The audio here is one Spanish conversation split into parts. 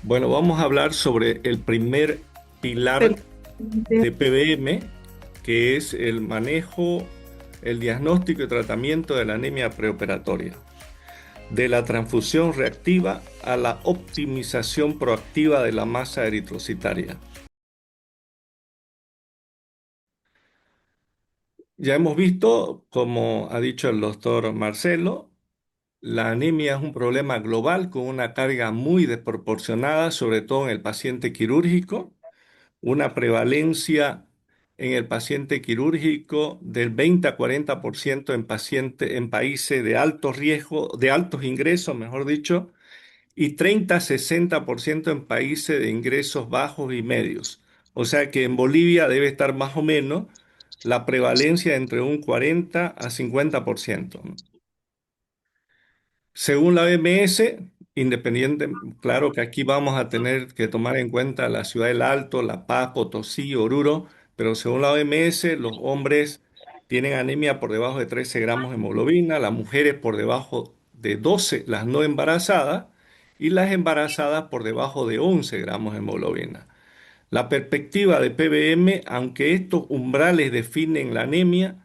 Bueno, vamos a hablar sobre el primer pilar de PBM, que es el manejo, el diagnóstico y tratamiento de la anemia preoperatoria, de la transfusión reactiva a la optimización proactiva de la masa eritrocitaria. Ya hemos visto, como ha dicho el doctor Marcelo, la anemia es un problema global con una carga muy desproporcionada, sobre todo en el paciente quirúrgico. Una prevalencia en el paciente quirúrgico del 20 a 40% en países de alto riesgo, de altos ingresos, mejor dicho, y 30 a 60% en países de ingresos bajos y medios. O sea que en Bolivia debe estar más o menos la prevalencia entre un 40 a 50%. Según la OMS, independiente, claro que aquí vamos a tener que tomar en cuenta la Ciudad del Alto, La Paz, Potosí, Oruro, pero según la OMS, los hombres tienen anemia por debajo de 13 gramos de hemoglobina, las mujeres por debajo de 12, las no embarazadas, y las embarazadas por debajo de 11 gramos de hemoglobina. La perspectiva de PBM, aunque estos umbrales definen la anemia,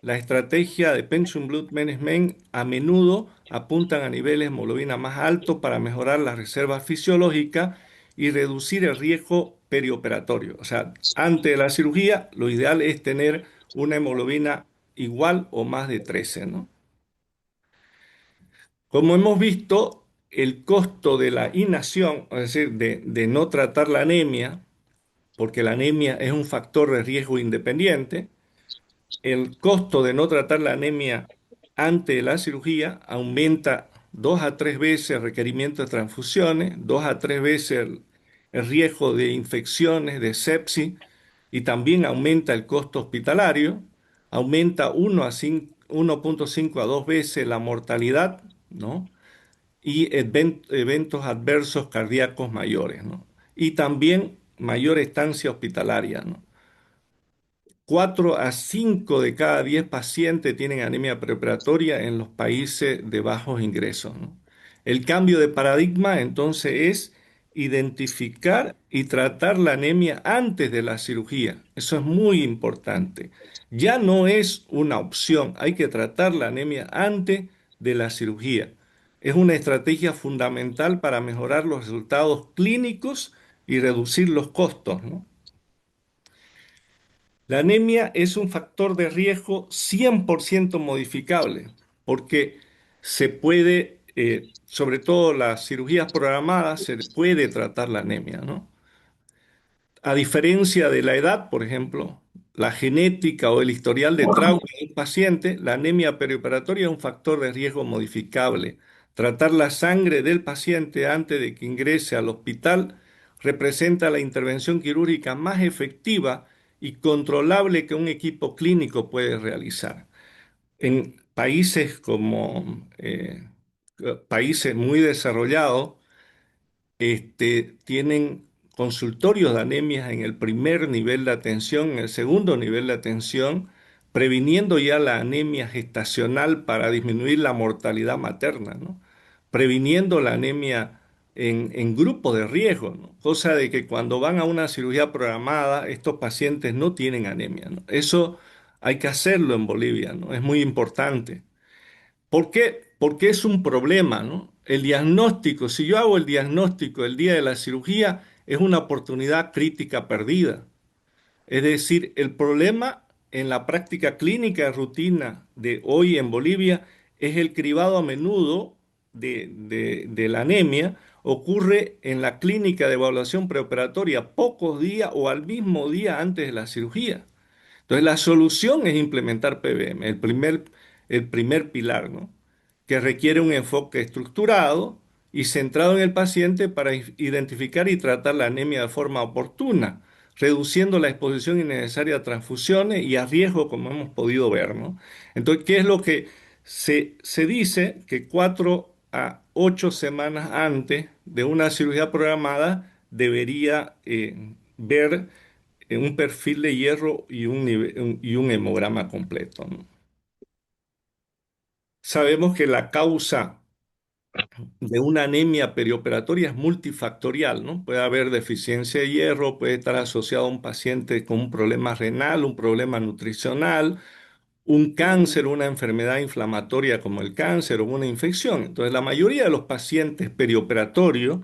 la estrategia de Pension Blood Management a menudo apuntan a niveles de hemoglobina más altos para mejorar las reservas fisiológicas y reducir el riesgo perioperatorio. O sea, antes de la cirugía, lo ideal es tener una hemoglobina igual o más de 13, ¿no? Como hemos visto, el costo de la inacción, es decir, de no tratar la anemia, porque la anemia es un factor de riesgo independiente. El costo de no tratar la anemia antes de la cirugía aumenta 2 a 3 veces el requerimiento de transfusiones, 2 a 3 veces el riesgo de infecciones, de sepsis, y también aumenta el costo hospitalario, aumenta 1.5 a 2 veces la mortalidad, ¿no? Y eventos adversos cardíacos mayores, ¿no? Y también mayor estancia hospitalaria, ¿no? 4 a 5 de cada 10 pacientes tienen anemia preoperatoria en los países de bajos ingresos, ¿no? El cambio de paradigma entonces es identificar y tratar la anemia antes de la cirugía. Eso es muy importante. Ya no es una opción, hay que tratar la anemia antes de la cirugía. Es una estrategia fundamental para mejorar los resultados clínicos y reducir los costos, ¿no? La anemia es un factor de riesgo 100% modificable, porque se puede, sobre todo las cirugías programadas, se puede tratar la anemia, ¿no? A diferencia de la edad, por ejemplo, la genética o el historial de trauma del paciente, la anemia perioperatoria es un factor de riesgo modificable. Tratar la sangre del paciente antes de que ingrese al hospital representa la intervención quirúrgica más efectiva y controlable que un equipo clínico puede realizar. En países como países muy desarrollados, tienen consultorios de anemias en el primer nivel de atención, en el segundo nivel de atención, previniendo ya la anemia gestacional para disminuir la mortalidad materna, ¿no? Previniendo la anemia en grupos de riesgo, ¿no? Cosa de que cuando van a una cirugía programada, estos pacientes no tienen anemia, ¿no? Eso hay que hacerlo en Bolivia, ¿no? Es muy importante. ¿Por qué? Porque es un problema, ¿no? El diagnóstico, si yo hago el diagnóstico el día de la cirugía, es una oportunidad crítica perdida. Es decir, el problema en la práctica clínica de rutina de hoy en Bolivia es el cribado a menudo de la anemia. Ocurre en la clínica de evaluación preoperatoria pocos días o al mismo día antes de la cirugía. Entonces, la solución es implementar PBM, el primer pilar, ¿no? Que requiere un enfoque estructurado y centrado en el paciente para identificar y tratar la anemia de forma oportuna, reduciendo la exposición innecesaria a transfusiones y a riesgo, como hemos podido ver, ¿no? Entonces, ¿qué es lo que se dice? Que 4 a 8 semanas antes de una cirugía programada debería ver un perfil de hierro y un hemograma completo, ¿no? Sabemos que la causa de una anemia perioperatoria es multifactorial, ¿no? Puede haber deficiencia de hierro, puede estar asociado a un paciente con un problema renal, un problema nutricional, un cáncer, una enfermedad inflamatoria como el cáncer o una infección. Entonces, la mayoría de los pacientes perioperatorios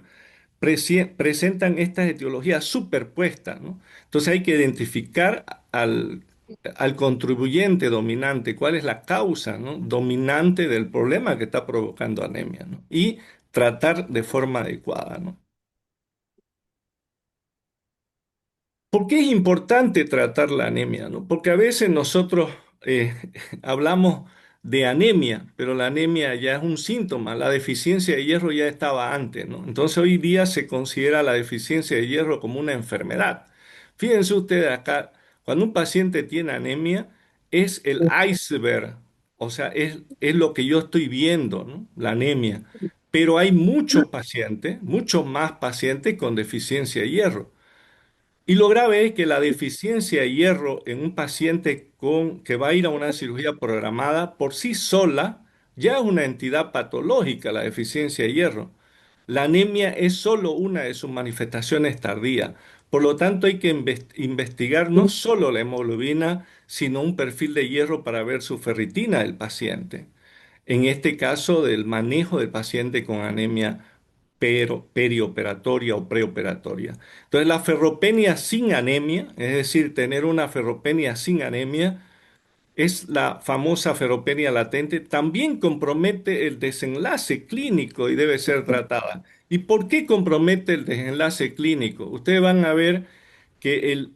presentan estas etiologías superpuestas, ¿no? Entonces hay que identificar al contribuyente dominante, cuál es la causa, ¿no? dominante del problema que está provocando anemia, ¿no? Y tratar de forma adecuada, ¿no? ¿Por qué es importante tratar la anemia, no? Porque a veces nosotros eh, hablamos de anemia, pero la anemia ya es un síntoma, la deficiencia de hierro ya estaba antes, ¿no? Entonces hoy día se considera la deficiencia de hierro como una enfermedad. Fíjense ustedes acá, cuando un paciente tiene anemia, es el iceberg, o sea, es lo que yo estoy viendo, ¿no? La anemia. Pero hay muchos pacientes, muchos más pacientes con deficiencia de hierro. Y lo grave es que la deficiencia de hierro en un paciente que va a ir a una cirugía programada por sí sola ya es una entidad patológica, la deficiencia de hierro. La anemia es solo una de sus manifestaciones tardías. Por lo tanto, hay que investigar no solo la hemoglobina, sino un perfil de hierro para ver su ferritina del paciente. En este caso, del manejo del paciente con anemia perioperatoria o preoperatoria. Entonces, la ferropenia sin anemia, es decir, tener una ferropenia sin anemia, es la famosa ferropenia latente, también compromete el desenlace clínico y debe ser tratada. ¿Y por qué compromete el desenlace clínico? Ustedes van a ver que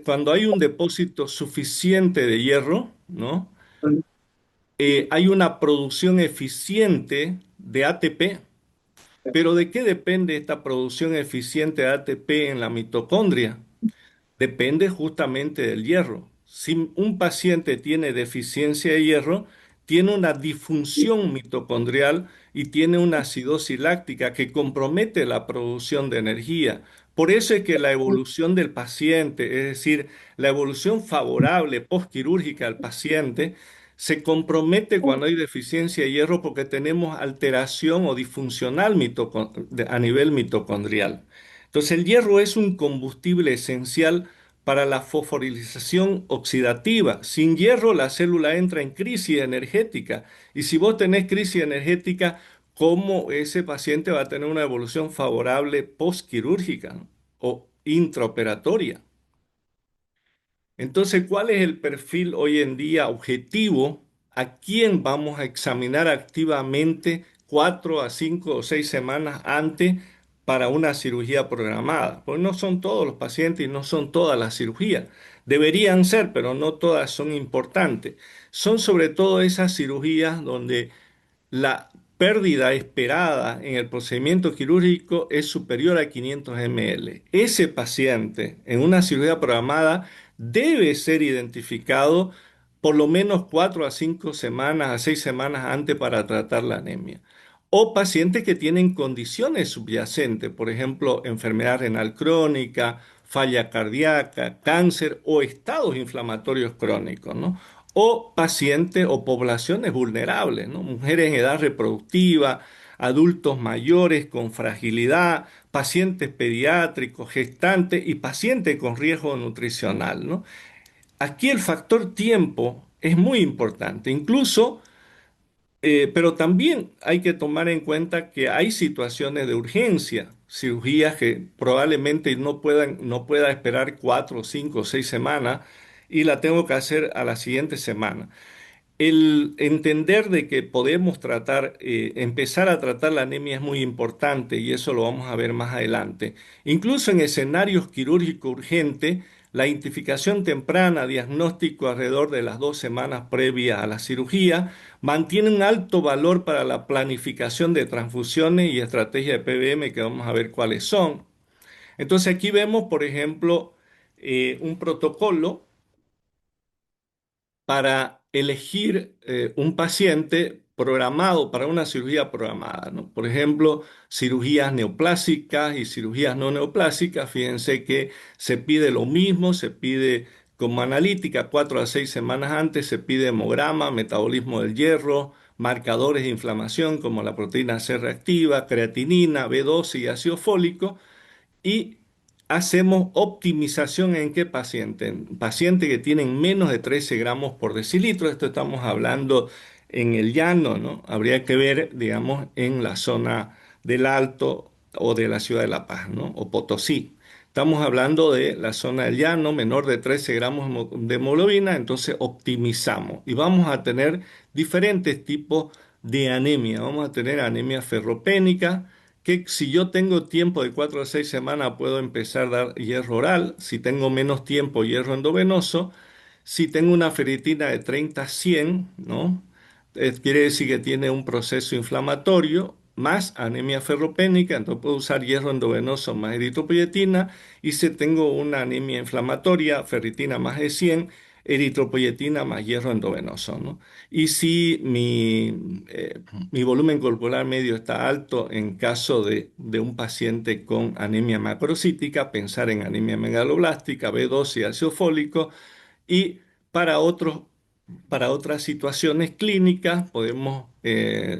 cuando hay un depósito suficiente de hierro, ¿no? Hay una producción eficiente de ATP. Pero ¿de qué depende esta producción eficiente de ATP en la mitocondria? Depende justamente del hierro. Si un paciente tiene deficiencia de hierro, tiene una disfunción mitocondrial y tiene una acidosis láctica que compromete la producción de energía. Por eso es que la evolución del paciente, es decir, la evolución favorable postquirúrgica al paciente, se compromete cuando hay deficiencia de hierro porque tenemos alteración o disfuncional a nivel mitocondrial. Entonces, el hierro es un combustible esencial para la fosforilización oxidativa. Sin hierro, la célula entra en crisis energética. Y si vos tenés crisis energética, ¿cómo ese paciente va a tener una evolución favorable postquirúrgica, ¿no? O intraoperatoria? Entonces, ¿cuál es el perfil hoy en día objetivo? ¿A quién vamos a examinar activamente 4 a 5 o 6 semanas antes para una cirugía programada? Pues no son todos los pacientes y no son todas las cirugías. Deberían ser, pero no todas son importantes. Son sobre todo esas cirugías donde la pérdida esperada en el procedimiento quirúrgico es superior a 500 ml. Ese paciente en una cirugía programada debe ser identificado por lo menos 4 a 5 semanas, a 6 semanas antes para tratar la anemia. O pacientes que tienen condiciones subyacentes, por ejemplo, enfermedad renal crónica, falla cardíaca, cáncer o estados inflamatorios crónicos, ¿no? O pacientes o poblaciones vulnerables, ¿no? Mujeres en edad reproductiva, adultos mayores con fragilidad, pacientes pediátricos, gestantes y pacientes con riesgo nutricional, ¿no? Aquí el factor tiempo es muy importante, incluso, pero también hay que tomar en cuenta que hay situaciones de urgencia, cirugías que probablemente no pueda esperar 4, 5, 6 semanas y la tengo que hacer a la siguiente semana. El entender de que podemos empezar a tratar la anemia es muy importante y eso lo vamos a ver más adelante. Incluso en escenarios quirúrgicos urgentes, la identificación temprana, diagnóstico alrededor de las 2 semanas previas a la cirugía, mantiene un alto valor para la planificación de transfusiones y estrategia de PBM que vamos a ver cuáles son. Entonces aquí vemos, por ejemplo, un protocolo para elegir un paciente programado para una cirugía programada, ¿no? Por ejemplo, cirugías neoplásicas y cirugías no neoplásicas. Fíjense que se pide lo mismo, se pide como analítica 4 a 6 semanas antes, se pide hemograma, metabolismo del hierro, marcadores de inflamación como la proteína C reactiva, creatinina, B12 y ácido fólico. Y hacemos optimización en qué paciente. En pacientes que tienen menos de 13 gramos por decilitro. Esto estamos hablando en el llano, ¿no? Habría que ver, digamos, en la zona del Alto o de la ciudad de La Paz, ¿no? O Potosí. Estamos hablando de la zona del llano, menor de 13 gramos de hemoglobina, entonces optimizamos y vamos a tener diferentes tipos de anemia. Vamos a tener anemia ferropénica, que si yo tengo tiempo de 4 a 6 semanas puedo empezar a dar hierro oral. Si tengo menos tiempo, hierro endovenoso. Si tengo una ferritina de 30 a 100, ¿no? Quiere decir que tiene un proceso inflamatorio más anemia ferropénica, entonces puedo usar hierro endovenoso más eritropoyetina. Y si tengo una anemia inflamatoria, ferritina más de 100, eritropoyetina más hierro endovenoso, ¿no? Y si mi volumen corporal medio está alto, en caso de un paciente con anemia macrocítica, pensar en anemia megaloblástica, B12 y ácido fólico. Y para otros, para otras situaciones clínicas, podemos,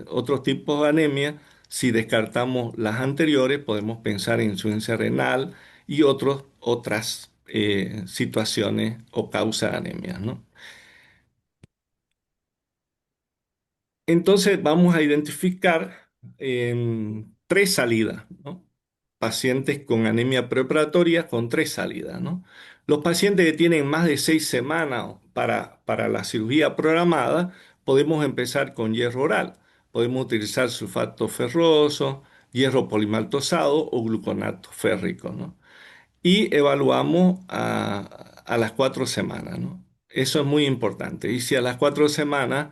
otros tipos de anemia, si descartamos las anteriores, podemos pensar en insuficiencia renal y otras situaciones o causas de anemia, ¿no? Entonces vamos a identificar tres salidas, ¿no? Pacientes con anemia preoperatoria con tres salidas, ¿no? Los pacientes que tienen más de 6 semanas para la cirugía programada, podemos empezar con hierro oral. Podemos utilizar sulfato ferroso, hierro polimaltosado o gluconato férrico, ¿no? Y evaluamos a las 4 semanas, ¿no? Eso es muy importante. Y si a las 4 semanas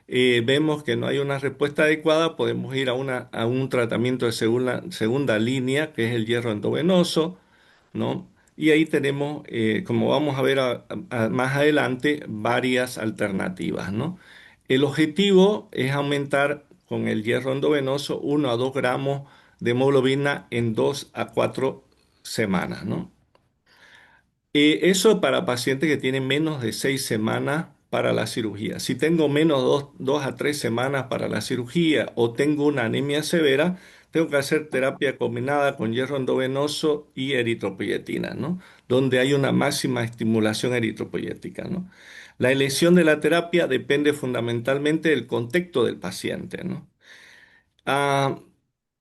vemos que no hay una respuesta adecuada, podemos ir a un tratamiento de segunda línea, que es el hierro endovenoso, ¿no? Y ahí tenemos, como vamos a ver más adelante, varias alternativas, ¿no? El objetivo es aumentar con el hierro endovenoso 1 a 2 gramos de hemoglobina en 2 a 4 semanas, ¿no? Eso para pacientes que tienen menos de 6 semanas para la cirugía. Si tengo menos de 2 a 3 semanas para la cirugía o tengo una anemia severa, tengo que hacer terapia combinada con hierro endovenoso y eritropoyetina, ¿no? Donde hay una máxima estimulación eritropoyética, ¿no? La elección de la terapia depende fundamentalmente del contexto del paciente, ¿no? Ah,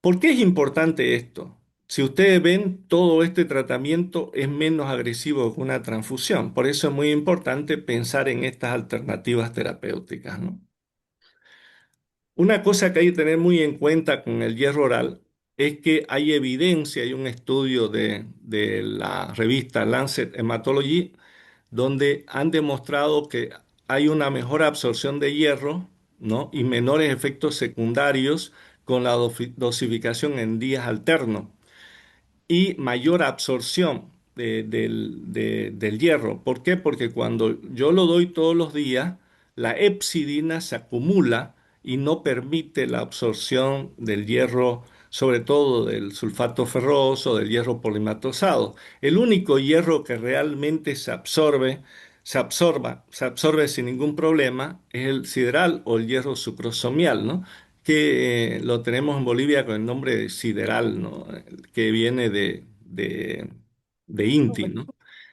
¿Por qué es importante esto? Si ustedes ven, todo este tratamiento es menos agresivo que una transfusión. Por eso es muy importante pensar en estas alternativas terapéuticas, ¿no? Una cosa que hay que tener muy en cuenta con el hierro oral es que hay evidencia, hay un estudio de la revista Lancet Hematology donde han demostrado que hay una mejor absorción de hierro, ¿no? Y menores efectos secundarios con la dosificación en días alternos y mayor absorción del hierro. ¿Por qué? Porque cuando yo lo doy todos los días, la epsidina se acumula y no permite la absorción del hierro, sobre todo del sulfato ferroso, del hierro polimatosado. El único hierro que realmente se absorbe sin ningún problema es el sideral o el hierro sucrosomial, ¿no? Que lo tenemos en Bolivia con el nombre de sideral, ¿no? Que viene de INTI, ¿no?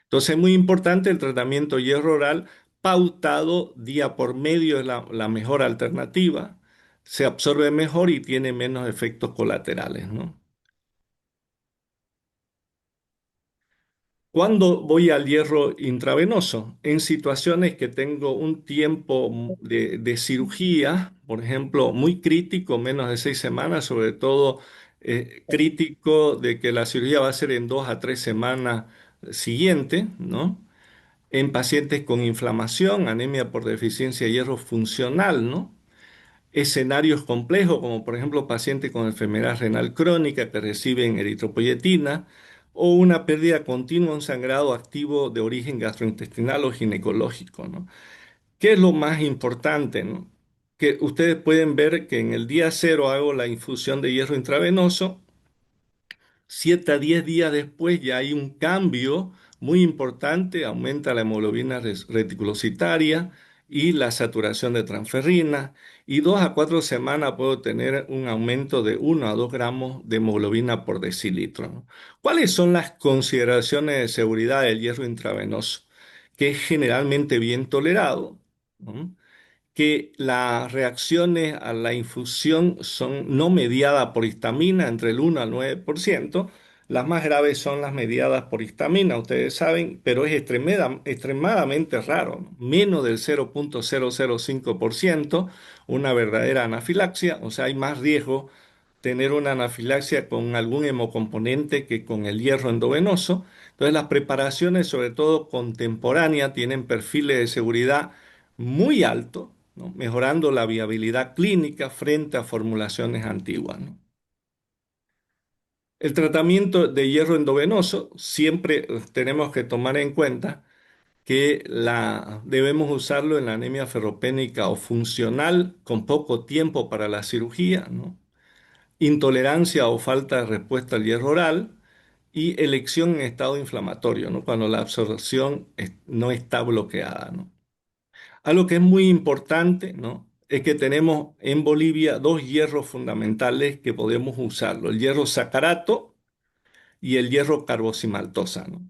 Entonces es muy importante el tratamiento hierro oral pautado día por medio es la mejor alternativa, se absorbe mejor y tiene menos efectos colaterales, ¿no? ¿Cuándo voy al hierro intravenoso? En situaciones que tengo un tiempo de cirugía, por ejemplo, muy crítico, menos de 6 semanas, sobre todo crítico de que la cirugía va a ser en 2 a 3 semanas siguientes, ¿no? En pacientes con inflamación, anemia por deficiencia de hierro funcional, ¿no? Escenarios complejos, como por ejemplo pacientes con enfermedad renal crónica que reciben eritropoyetina o una pérdida continua, un sangrado activo de origen gastrointestinal o ginecológico, ¿no? ¿Qué es lo más importante, ¿no? Que ustedes pueden ver que en el día cero hago la infusión de hierro intravenoso, 7 a 10 días después ya hay un cambio muy importante, aumenta la hemoglobina reticulocitaria, y la saturación de transferrina. Y 2 a 4 semanas puedo tener un aumento de 1 a 2 gramos de hemoglobina por decilitro, ¿no? ¿Cuáles son las consideraciones de seguridad del hierro intravenoso? Que es generalmente bien tolerado, ¿no? Que las reacciones a la infusión son no mediadas por histamina, entre el 1 al 9%. Las más graves son las mediadas por histamina, ustedes saben, pero es extremadamente raro, ¿no? Menos del 0,005%, una verdadera anafilaxia, o sea, hay más riesgo tener una anafilaxia con algún hemocomponente que con el hierro endovenoso. Entonces, las preparaciones, sobre todo contemporáneas, tienen perfiles de seguridad muy altos, ¿no? Mejorando la viabilidad clínica frente a formulaciones antiguas, ¿no? El tratamiento de hierro endovenoso siempre tenemos que tomar en cuenta que debemos usarlo en la anemia ferropénica o funcional con poco tiempo para la cirugía, ¿no? Intolerancia o falta de respuesta al hierro oral y elección en estado inflamatorio, ¿no? Cuando la absorción no está bloqueada, ¿no? Algo que es muy importante, ¿no? Es que tenemos en Bolivia dos hierros fundamentales que podemos usarlo, el hierro sacarato y el hierro carboximaltosa, ¿no?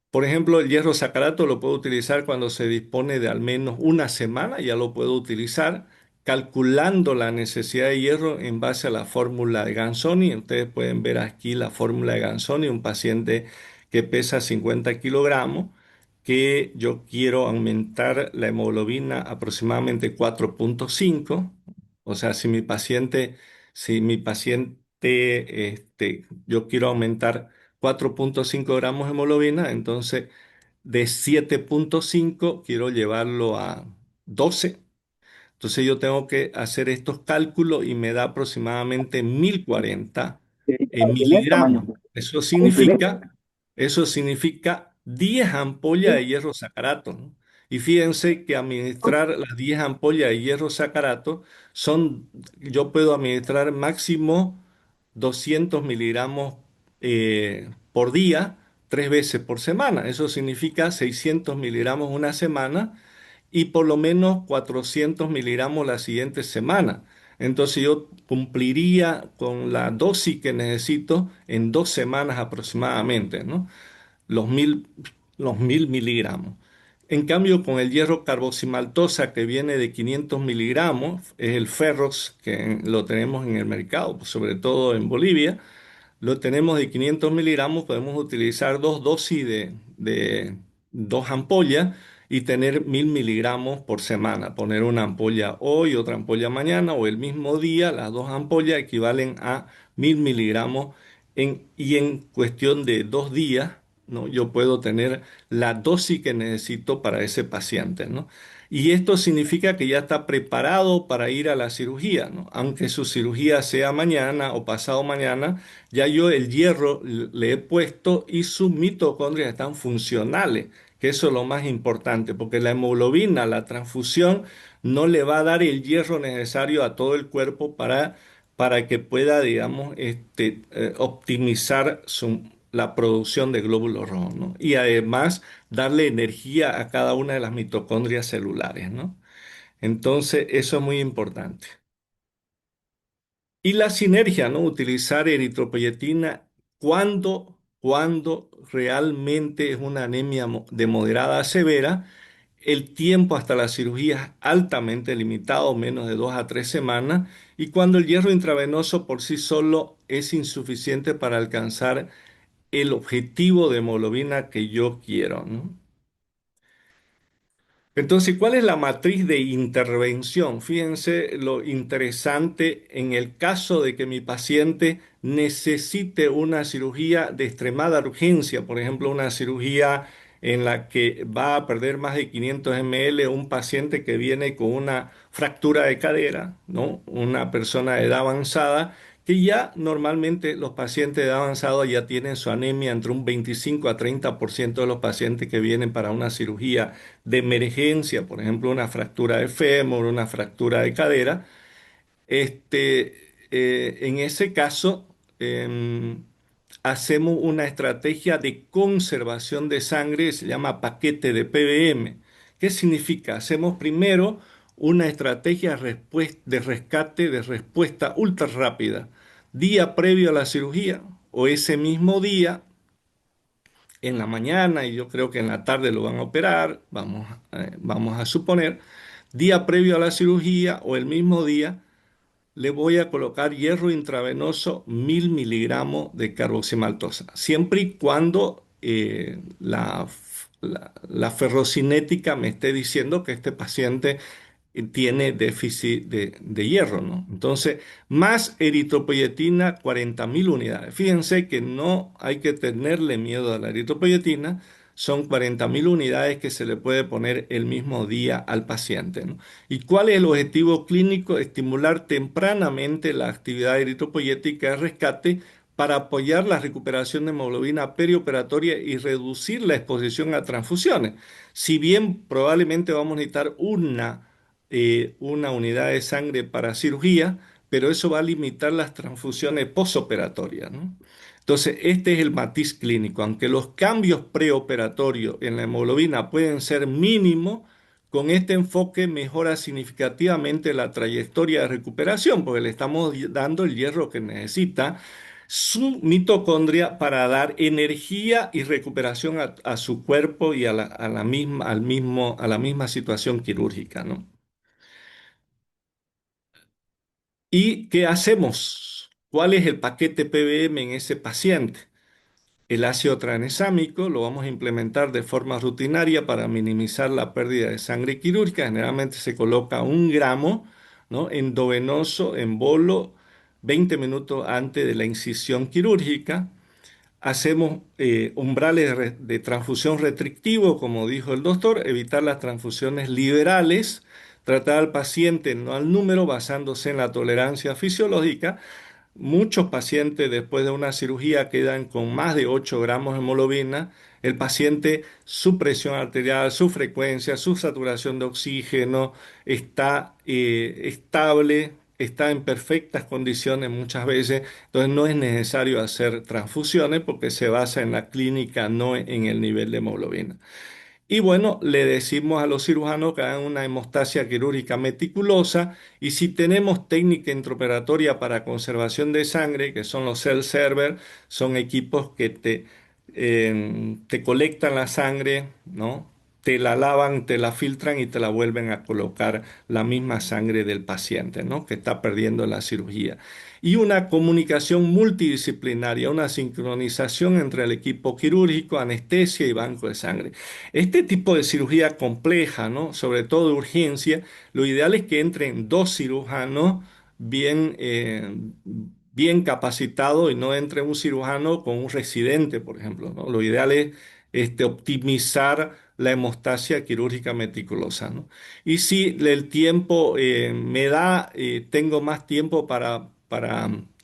Por ejemplo, el hierro sacarato lo puedo utilizar cuando se dispone de al menos una semana, ya lo puedo utilizar calculando la necesidad de hierro en base a la fórmula de Ganzoni. Ustedes pueden ver aquí la fórmula de Ganzoni, un paciente que pesa 50 kilogramos, que yo quiero aumentar la hemoglobina aproximadamente 4,5. O sea, si mi paciente, yo quiero aumentar 4,5 gramos de hemoglobina, entonces de 7,5 quiero llevarlo a 12. Entonces yo tengo que hacer estos cálculos y me da aproximadamente 1040 Al primer tamaño. miligramos. Eso El primer, significa, eso significa 10 ampollas de hierro sacarato, ¿no? Y fíjense que administrar las 10 ampollas de hierro sacarato yo puedo administrar máximo 200 miligramos por día, 3 veces por semana. Eso significa 600 miligramos una semana y por lo menos 400 miligramos la siguiente semana. Entonces yo cumpliría con la dosis que necesito en 2 semanas aproximadamente, ¿no? Los mil, los 1000 miligramos. En cambio, con el hierro carboximaltosa que viene de 500 miligramos, es el Ferrox, que lo tenemos en el mercado, pues, sobre todo en Bolivia, lo tenemos de 500 miligramos, podemos utilizar dos dosis de dos ampollas y tener 1000 miligramos por semana. Poner una ampolla hoy, otra ampolla mañana o el mismo día, las dos ampollas equivalen a 1000 miligramos y en cuestión de 2 días, ¿no? Yo puedo tener la dosis que necesito para ese paciente, ¿no? Y esto significa que ya está preparado para ir a la cirugía, ¿no? Aunque su cirugía sea mañana o pasado mañana, ya yo el hierro le he puesto y sus mitocondrias están funcionales, que eso es lo más importante, porque la hemoglobina, la transfusión, no le va a dar el hierro necesario a todo el cuerpo para que pueda, digamos, optimizar la producción de glóbulos rojos, ¿no? Y además darle energía a cada una de las mitocondrias celulares, ¿no? Entonces, eso es muy importante. Y la sinergia, ¿no? Utilizar eritropoyetina cuando realmente es una anemia de moderada a severa. El tiempo hasta la cirugía es altamente limitado, menos de 2 a 3 semanas, y cuando el hierro intravenoso por sí solo es insuficiente para alcanzar el objetivo de hemoglobina que yo quiero, ¿no? Entonces, ¿cuál es la matriz de intervención? Fíjense lo interesante en el caso de que mi paciente necesite una cirugía de extremada urgencia, por ejemplo, una cirugía en la que va a perder más de 500 ml, un paciente que viene con una fractura de cadera, ¿no? Una persona de edad avanzada que ya normalmente los pacientes de edad avanzada ya tienen su anemia entre un 25 a 30% de los pacientes que vienen para una cirugía de emergencia, por ejemplo, una fractura de fémur, una fractura de cadera. En ese caso, hacemos una estrategia de conservación de sangre, se llama paquete de PBM, ¿Qué significa? Hacemos primero una estrategia de rescate, de respuesta ultra rápida, día previo a la cirugía o ese mismo día en la mañana, y yo creo que en la tarde lo van a operar, vamos a suponer, día previo a la cirugía o el mismo día, le voy a colocar hierro intravenoso 1000 miligramos de carboximaltosa, siempre y cuando la ferrocinética me esté diciendo que este paciente tiene déficit de hierro, ¿no? Entonces, más eritropoyetina, 40.000 unidades. Fíjense que no hay que tenerle miedo a la eritropoyetina, son 40.000 unidades que se le puede poner el mismo día al paciente, ¿no? ¿Y cuál es el objetivo clínico? Estimular tempranamente la actividad eritropoyética de rescate para apoyar la recuperación de hemoglobina perioperatoria y reducir la exposición a transfusiones. Si bien probablemente vamos a necesitar una unidad de sangre para cirugía, pero eso va a limitar las transfusiones posoperatorias, ¿no? Entonces, este es el matiz clínico. Aunque los cambios preoperatorios en la hemoglobina pueden ser mínimos, con este enfoque mejora significativamente la trayectoria de recuperación, porque le estamos dando el hierro que necesita su mitocondria para dar energía y recuperación a su cuerpo y a la misma, a la misma situación quirúrgica, ¿no? ¿Y qué hacemos? ¿Cuál es el paquete PBM en ese paciente? El ácido tranexámico lo vamos a implementar de forma rutinaria para minimizar la pérdida de sangre quirúrgica. Generalmente se coloca 1 gramo, ¿no? Endovenoso en bolo 20 minutos antes de la incisión quirúrgica. Hacemos umbrales de transfusión restrictivo, como dijo el doctor, evitar las transfusiones liberales, tratar al paciente no al número basándose en la tolerancia fisiológica. Muchos pacientes después de una cirugía quedan con más de 8 gramos de hemoglobina. El paciente, su presión arterial, su frecuencia, su saturación de oxígeno está estable, está en perfectas condiciones muchas veces. Entonces no es necesario hacer transfusiones porque se basa en la clínica, no en el nivel de hemoglobina. Y bueno, le decimos a los cirujanos que hagan una hemostasia quirúrgica meticulosa y si tenemos técnica intraoperatoria para conservación de sangre, que son los cell server, son equipos que te colectan la sangre, ¿no? Te la lavan, te la filtran y te la vuelven a colocar la misma sangre del paciente, ¿no? Que está perdiendo la cirugía. Y una comunicación multidisciplinaria, una sincronización entre el equipo quirúrgico, anestesia y banco de sangre. Este tipo de cirugía compleja, ¿no? Sobre todo de urgencia, lo ideal es que entren dos cirujanos bien, bien capacitados y no entre un cirujano con un residente, por ejemplo, ¿no? Lo ideal es optimizar la hemostasia quirúrgica meticulosa, ¿no? Y si el tiempo me da, tengo más tiempo para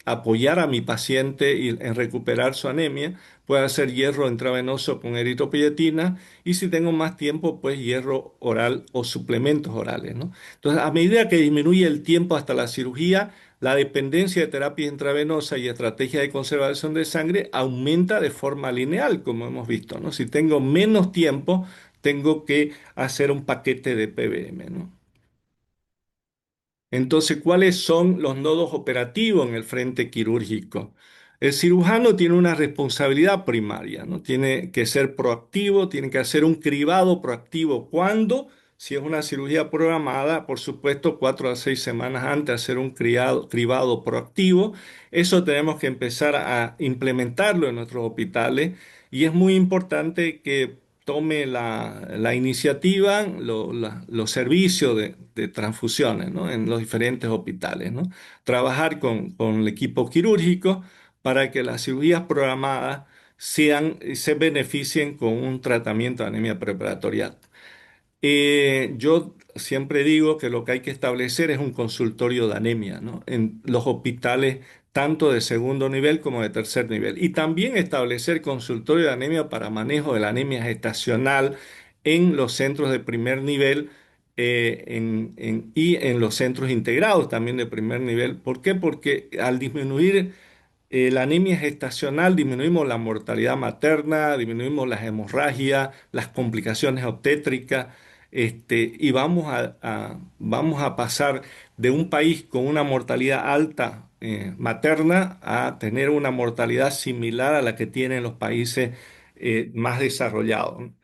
apoyar a mi paciente en recuperar su anemia, puedo hacer hierro intravenoso con eritropoyetina y si tengo más tiempo, pues hierro oral o suplementos orales, ¿no? Entonces, a medida que disminuye el tiempo hasta la cirugía, la dependencia de terapia intravenosa y estrategia de conservación de sangre aumenta de forma lineal, como hemos visto, ¿no? Si tengo menos tiempo, tengo que hacer un paquete de PBM, ¿no? Entonces, ¿cuáles son los nodos operativos en el frente quirúrgico? El cirujano tiene una responsabilidad primaria, ¿no? Tiene que ser proactivo, tiene que hacer un cribado proactivo. ¿Cuándo? Si es una cirugía programada, por supuesto, 4 a 6 semanas antes hacer un cribado proactivo. Eso tenemos que empezar a implementarlo en nuestros hospitales y es muy importante que tome la iniciativa, los servicios de transfusiones, ¿no? En los diferentes hospitales, ¿no? Trabajar con el equipo quirúrgico para que las cirugías programadas se beneficien con un tratamiento de anemia preparatoria. Yo siempre digo que lo que hay que establecer es un consultorio de anemia, ¿no? En los hospitales tanto de segundo nivel como de tercer nivel. Y también establecer consultorio de anemia para manejo de la anemia gestacional en los centros de primer nivel y en los centros integrados también de primer nivel. ¿Por qué? Porque al disminuir la anemia gestacional, disminuimos la mortalidad materna, disminuimos las hemorragias, las complicaciones obstétricas. y vamos a pasar de un país con una mortalidad alta materna a tener una mortalidad similar a la que tienen los países más desarrollados, ¿no?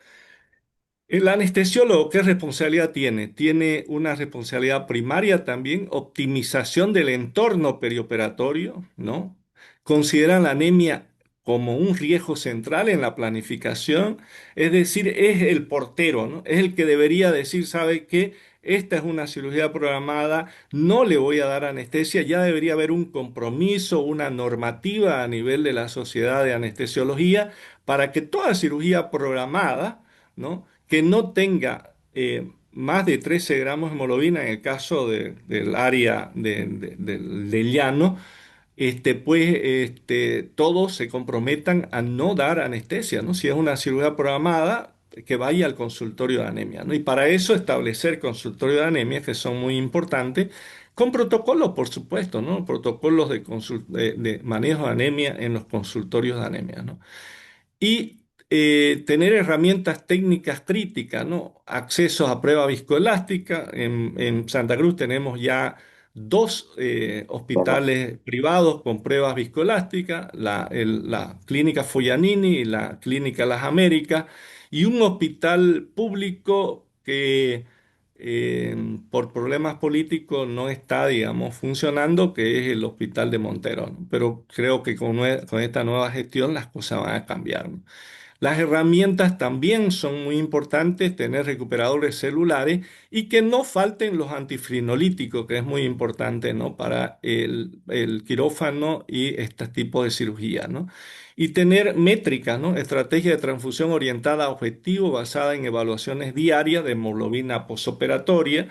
El anestesiólogo, ¿qué responsabilidad tiene? Tiene una responsabilidad primaria también, optimización del entorno perioperatorio, ¿no? Consideran la anemia como un riesgo central en la planificación, es decir, es el portero, ¿no? Es el que debería decir, ¿sabe qué? Esta es una cirugía programada, no le voy a dar anestesia, ya debería haber un compromiso, una normativa a nivel de la Sociedad de Anestesiología para que toda cirugía programada, ¿no? Que no tenga más de 13 gramos de hemoglobina en el caso del área del llano, todos se comprometan a no dar anestesia, ¿no? Si es una cirugía programada, que vaya al consultorio de anemia, ¿no? Y para eso establecer consultorios de anemia que son muy importantes, con protocolos, por supuesto, ¿no? Protocolos de manejo de anemia en los consultorios de anemia, ¿no? Y tener herramientas técnicas críticas, ¿no? Accesos a prueba viscoelástica. En Santa Cruz tenemos ya dos hospitales privados con pruebas viscoelásticas, la Clínica Foglianini y la Clínica Las Américas, y un hospital público que por problemas políticos no está, digamos, funcionando, que es el Hospital de Montero, ¿no? Pero creo que con esta nueva gestión las cosas van a cambiar, ¿no? Las herramientas también son muy importantes, tener recuperadores celulares y que no falten los antifibrinolíticos, que es muy importante, ¿no? Para el quirófano y este tipo de cirugía, ¿no? Y tener métricas, ¿no? Estrategia de transfusión orientada a objetivo basada en evaluaciones diarias de hemoglobina posoperatoria.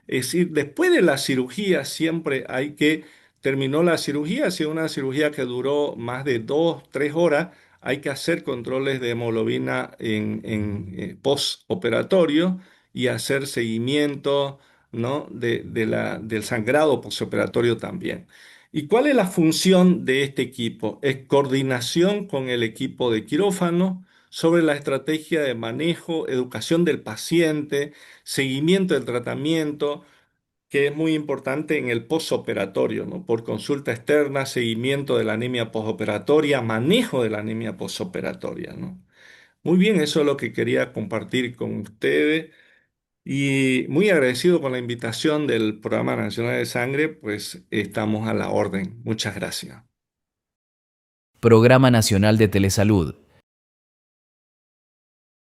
Es decir, después de la cirugía siempre hay que, terminó la cirugía, si es una cirugía que duró más de 2, 3 horas, hay que hacer controles de hemoglobina en postoperatorio y hacer seguimiento, ¿no? del sangrado postoperatorio también. ¿Y cuál es la función de este equipo? Es coordinación con el equipo de quirófano sobre la estrategia de manejo, educación del paciente, seguimiento del tratamiento, que es muy importante en el posoperatorio, ¿no? Por consulta externa, seguimiento de la anemia posoperatoria, manejo de la anemia posoperatoria, ¿no? Muy bien, eso es lo que quería compartir con ustedes y muy agradecido con la invitación del Programa Nacional de Sangre, pues estamos a la orden. Muchas gracias. Programa Nacional de Telesalud.